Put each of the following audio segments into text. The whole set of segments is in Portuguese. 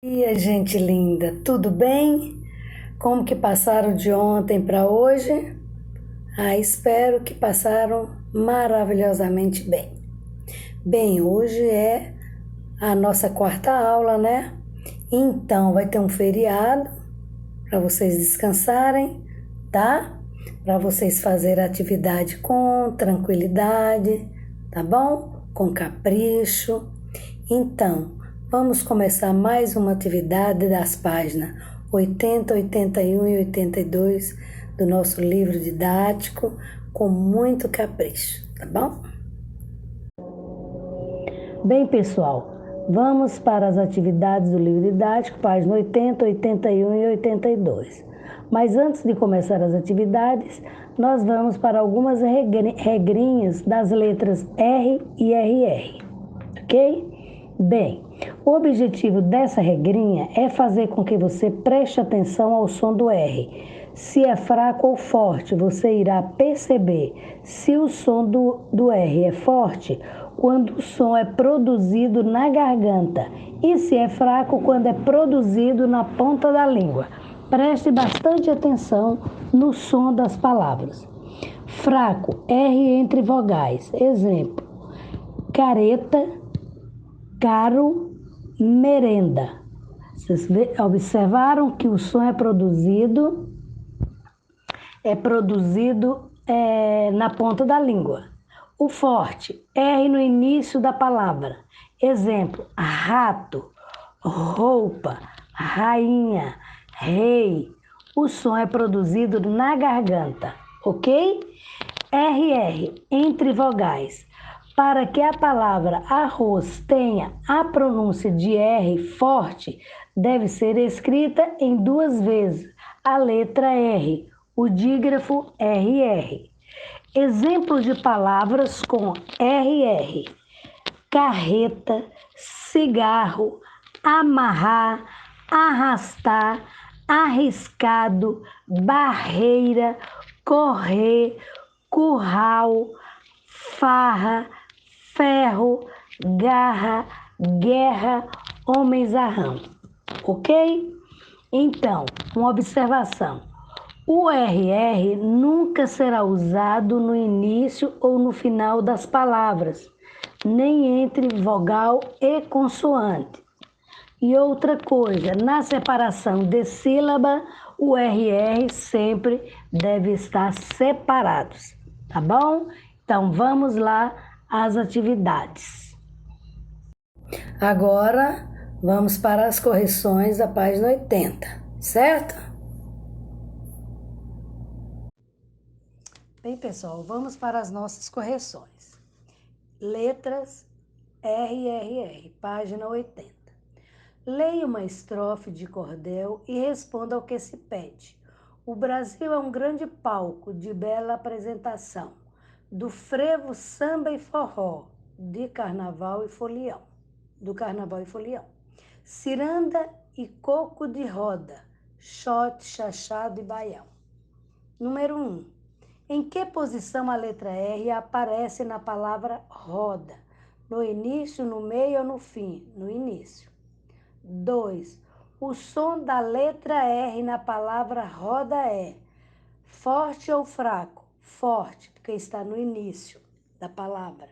E a gente linda, tudo bem? Como que passaram de ontem para hoje? Espero que passaram maravilhosamente bem. Bem, hoje é a nossa quarta aula, né? Então vai ter um feriado para vocês descansarem, tá? Para vocês fazerem a atividade com tranquilidade, tá bom? Com capricho. Então, vamos começar mais uma atividade das páginas 80, 81 e 82 do nosso livro didático com muito capricho, tá bom? Bem, pessoal, vamos para as atividades do livro didático, página 80, 81 e 82. Mas antes de começar as atividades, nós vamos para algumas regrinhas das letras R e RR, ok? Bem, o objetivo dessa regrinha é fazer com que você preste atenção ao som do R. Se é fraco ou forte, você irá perceber se o som do R é forte quando o som é produzido na garganta e se é fraco quando é produzido na ponta da língua. Preste bastante atenção no som das palavras. Fraco, R entre vogais. Exemplo: careta, caro, merenda. Vocês observaram que o som é produzido na ponta da língua. O forte, R no início da palavra. Exemplo: rato, roupa, rainha, rei. O som é produzido na garganta, ok? RR, entre vogais. Para que a palavra arroz tenha a pronúncia de R forte, deve ser escrita em duas vezes a letra R, o dígrafo RR. Exemplos de palavras com RR: carreta, cigarro, amarrar, arrastar, arriscado, barreira, correr, curral, farra, ferro, garra, guerra, homens a rã. Ok? Então, uma observação. O RR nunca será usado no início ou no final das palavras, nem entre vogal e consoante. E outra coisa, na separação de sílaba, o RR sempre deve estar separados, tá bom? Então vamos lá às atividades. Agora vamos para as correções da página 80, certo? Bem, pessoal, vamos para as nossas correções. Letras RRR, página 80. Leia uma estrofe de cordel e responda ao que se pede. O Brasil é um grande palco de bela apresentação, do frevo, samba e forró, de carnaval e folião, do carnaval e folião. Ciranda e coco de roda, xote, chachado e baião. Número 1. Em que posição a letra R aparece na palavra roda? No início, no meio ou no fim? No início. 2. O som da letra R na palavra roda é forte ou fraco? Forte, porque está no início da palavra.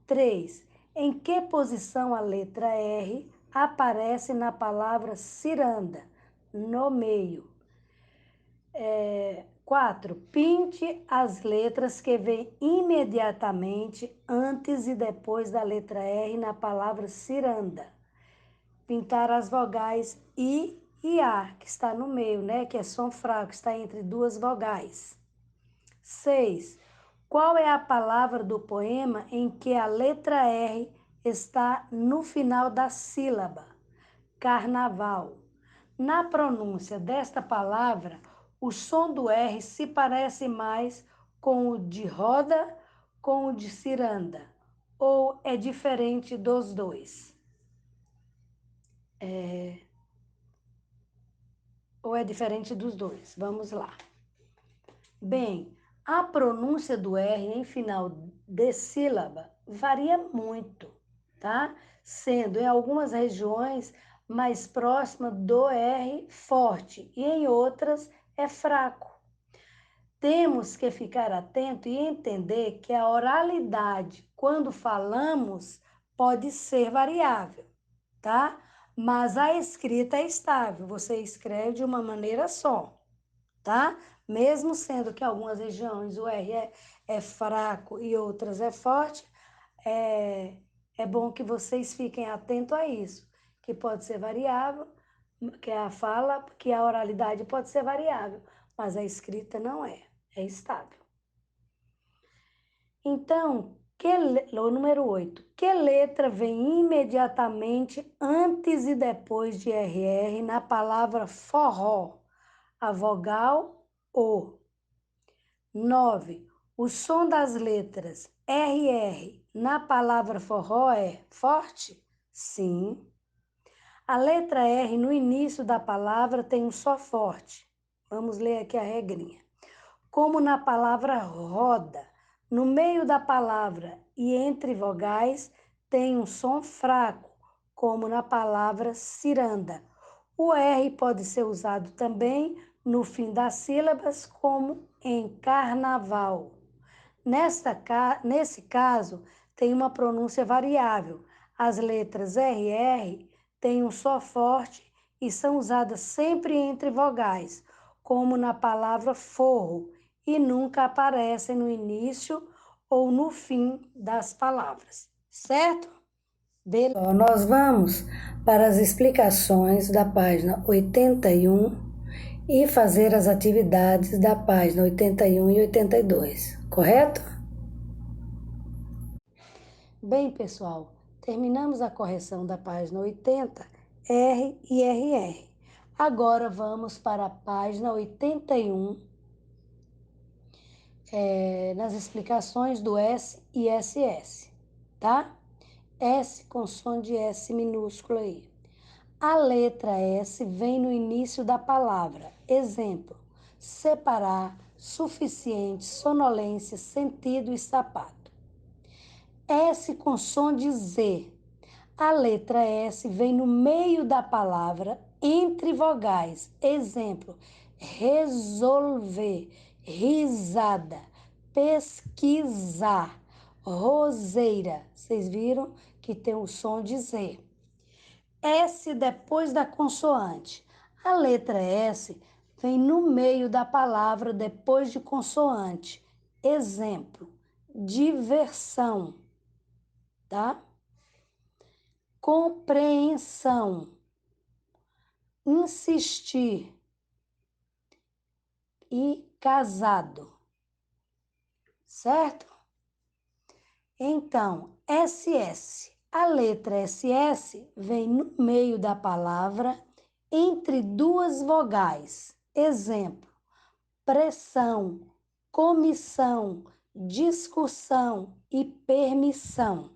3. Em que posição a letra R aparece na palavra ciranda? No meio. 4. Pinte as letras que vêm imediatamente antes e depois da letra R na palavra ciranda. Pintar as vogais I e A, que está no meio, né? Que é som fraco, está entre duas vogais. 6. Qual é a palavra do poema em que a letra R está no final da sílaba? Carnaval. Na pronúncia desta palavra, o som do R se parece mais com o de roda, com o de ciranda, ou é diferente dos dois? Ou é diferente dos dois? Vamos lá. Bem, a pronúncia do R em final de sílaba varia muito, tá? Sendo em algumas regiões mais próxima do R forte e em outras é fraco. Temos que ficar atento e entender que a oralidade, quando falamos, pode ser variável, tá? Mas a escrita é estável, você escreve de uma maneira só, tá? Mesmo sendo que algumas regiões o R é fraco e outras é forte, é bom que vocês fiquem atentos a isso, que pode ser variável, que a fala, que a oralidade pode ser variável, mas a escrita não é estável. Então, o número 8. Que letra vem imediatamente antes e depois de RR na palavra forró? A vogal O. 9. O som das letras RR na palavra forró é forte? Sim. A letra R no início da palavra tem um só forte. Vamos ler aqui a regrinha. Como na palavra roda, no meio da palavra e entre vogais tem um som fraco, como na palavra ciranda. O R pode ser usado também no fim das sílabas, como em carnaval. Nesse caso, tem uma pronúncia variável. As letras RR têm um só forte e são usadas sempre entre vogais, como na palavra forro, e nunca aparecem no início ou no fim das palavras, certo? Beleza. Nós vamos para as explicações da página 81 e fazer as atividades da página 81 e 82, correto? Bem, pessoal, terminamos a correção da página 80, R e RR. Agora vamos para a página 81, nas explicações do S e SS, tá? S com som de S minúsculo aí. A letra S vem no início da palavra. Exemplo: separar, suficiente, sonolência, sentido e sapato. S com som de Z. A letra S vem no meio da palavra, entre vogais. Exemplo: resolver, risada, pesquisar, roseira. Vocês viram que tem o som de Z. S depois da consoante. A letra S vem no meio da palavra depois de consoante. Exemplo: diversão, tá? Compreensão, insistir e casado, certo? Então, SS. A letra SS vem no meio da palavra entre duas vogais. Exemplo: pressão, comissão, discussão e permissão.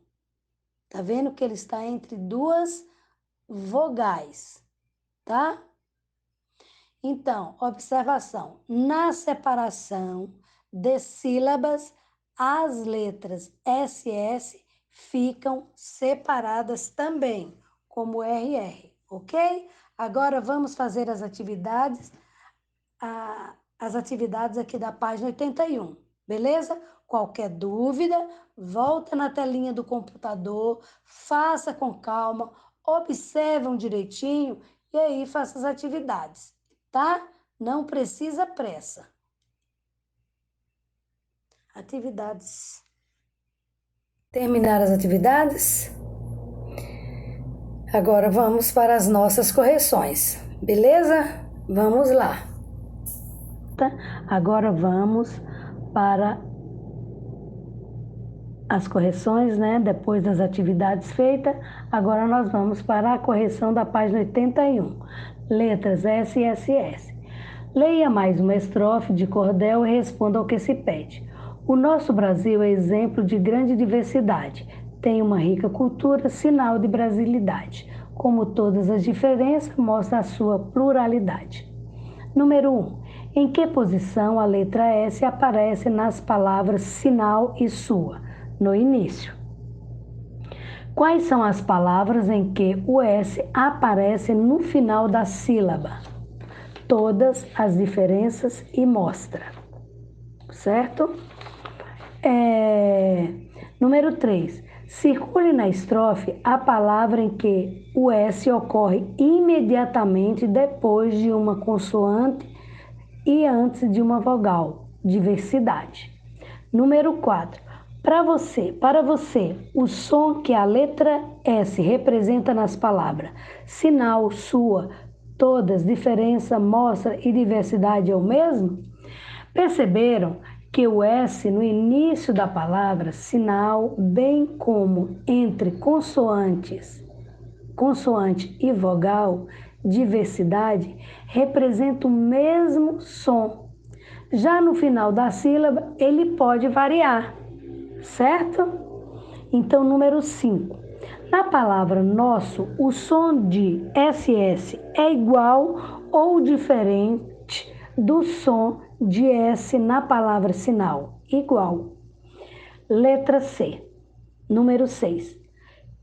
Tá vendo que ele está entre duas vogais, tá? Então, observação. Na separação de sílabas, as letras SS ficam separadas também, como RR, ok? Agora vamos fazer as atividades aqui da página 81, beleza? Qualquer dúvida, volta na telinha do computador, faça com calma, observam direitinho e aí faça as atividades, tá? Não precisa pressa. Atividades. Terminar as atividades? Agora vamos para as nossas correções, beleza? Vamos lá. Agora vamos para as correções, né? Depois das atividades feitas, agora nós vamos para a correção da página 81. Letras S e SS. Leia mais uma estrofe de cordel e responda ao que se pede. O nosso Brasil é exemplo de grande diversidade. Tem uma rica cultura, sinal de brasilidade. Como todas as diferenças, mostra a sua pluralidade. Número 1. Em que posição a letra S aparece nas palavras sinal e sua? No início. Quais são as palavras em que o S aparece no final da sílaba? Todas as diferenças e mostra, certo? Número 3. Circule na estrofe a palavra em que o S ocorre imediatamente depois de uma consoante e antes de uma vogal. Diversidade. Número 4. Para você, o som que a letra S representa nas palavras sinal, sua, todas, diferença, mostra e diversidade é o mesmo? Perceberam que o S no início da palavra sinal, bem como entre consoante e vogal, diversidade, representa o mesmo som. Já no final da sílaba, ele pode variar, certo? Então, número 5. Na palavra nosso, o som de SS é igual ou diferente do som de S na palavra sinal? Igual. Letra C. Número 6.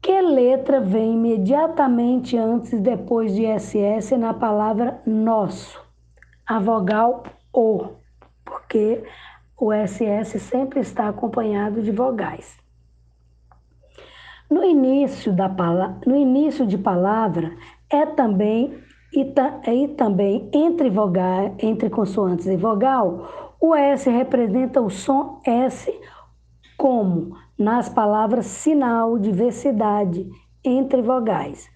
Que letra vem imediatamente antes e depois de SS na palavra nosso? A vogal O, porque o SS sempre está acompanhado de vogais. No início de palavra é também entre consoantes e vogal, o S representa o som S, como nas palavras sinal, diversidade, entre vogais.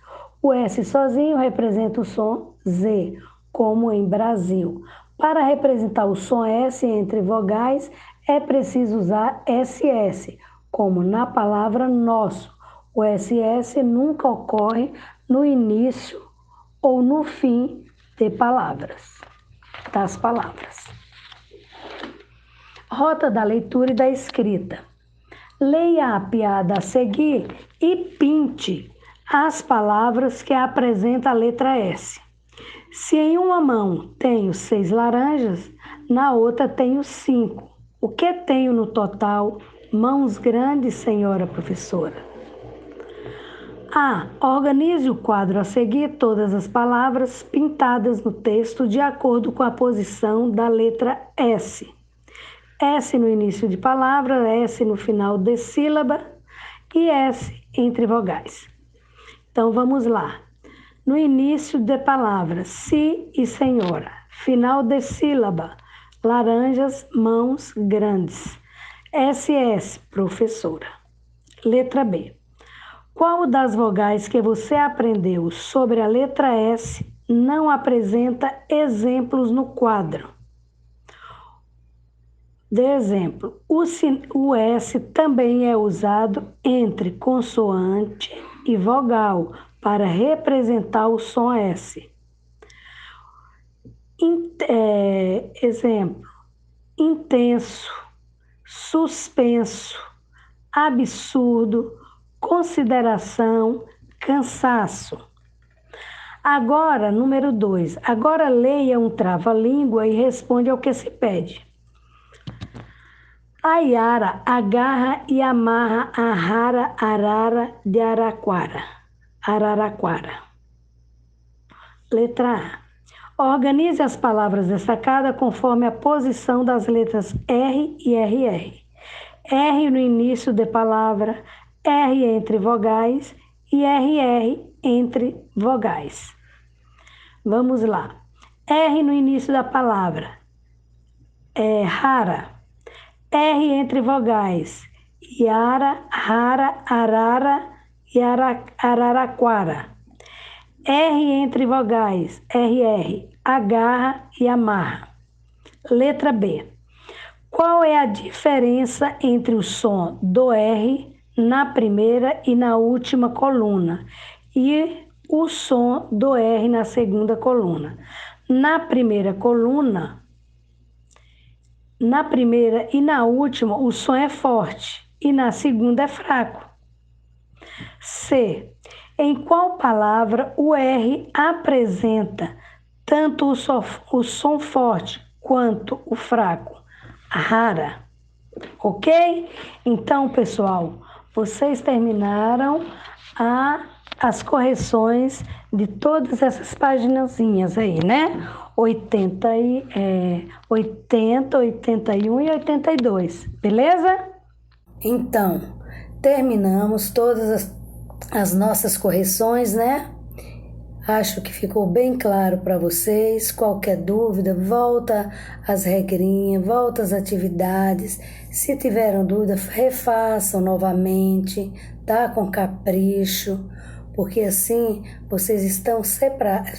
O S sozinho representa o som Z, como em Brasil. Para representar o som S entre vogais, é preciso usar SS, como na palavra nosso. O SS nunca ocorre no início ou no fim das palavras. Rota da leitura e da escrita. Leia a piada a seguir e pinte as palavras que apresenta a letra S. Se em uma mão tenho 6 laranjas, na outra tenho 5. O que tenho no total? Mãos grandes, senhora professora. A. Organize o quadro a seguir todas as palavras pintadas no texto de acordo com a posição da letra S. S no início de palavra, S no final de sílaba e S entre vogais. Então vamos lá. No início de palavra, se e senhora. Final de sílaba, laranjas, mãos grandes. SS, professora. Letra B. Qual das vogais que você aprendeu sobre a letra S não apresenta exemplos no quadro? De exemplo, o S também é usado entre consoante e vogal para representar o som S. Exemplo, intenso, suspenso, absurdo, consideração, cansaço. Agora, número 2. Agora leia um trava-língua e responde ao que se pede. A Yara agarra e amarra a rara arara de Araraquara. Letra A. Organize as palavras destacadas conforme a posição das letras R e RR. R no início de palavra, R entre vogais e RR entre vogais. Vamos lá. R no início da palavra é rara. R entre vogais, Yara, rara, arara e araraquara. R entre vogais, RR, agarra e amarra. Letra B. Qual é a diferença entre o som do R na primeira e na última coluna e o som do R na segunda coluna? Na primeira e na última, o som é forte e na segunda é fraco. C. Em qual palavra o R apresenta tanto o som forte quanto o fraco? Rara. Ok? Então, pessoal, vocês terminaram as correções de todas essas paginazinhas aí, né? 80, 81 e 82, beleza? Então, terminamos todas as nossas correções, né? Acho que ficou bem claro para vocês. Qualquer dúvida, volta às regrinhas, volta às atividades. Se tiveram dúvida, refaçam novamente, tá? Com capricho, porque assim vocês estão se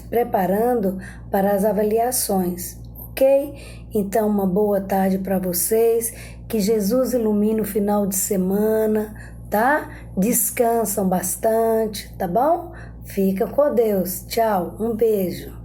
preparando para as avaliações, ok? Então, uma boa tarde para vocês. Que Jesus ilumine o final de semana, tá? Descansam bastante, tá bom? Fica com Deus. Tchau. Um beijo.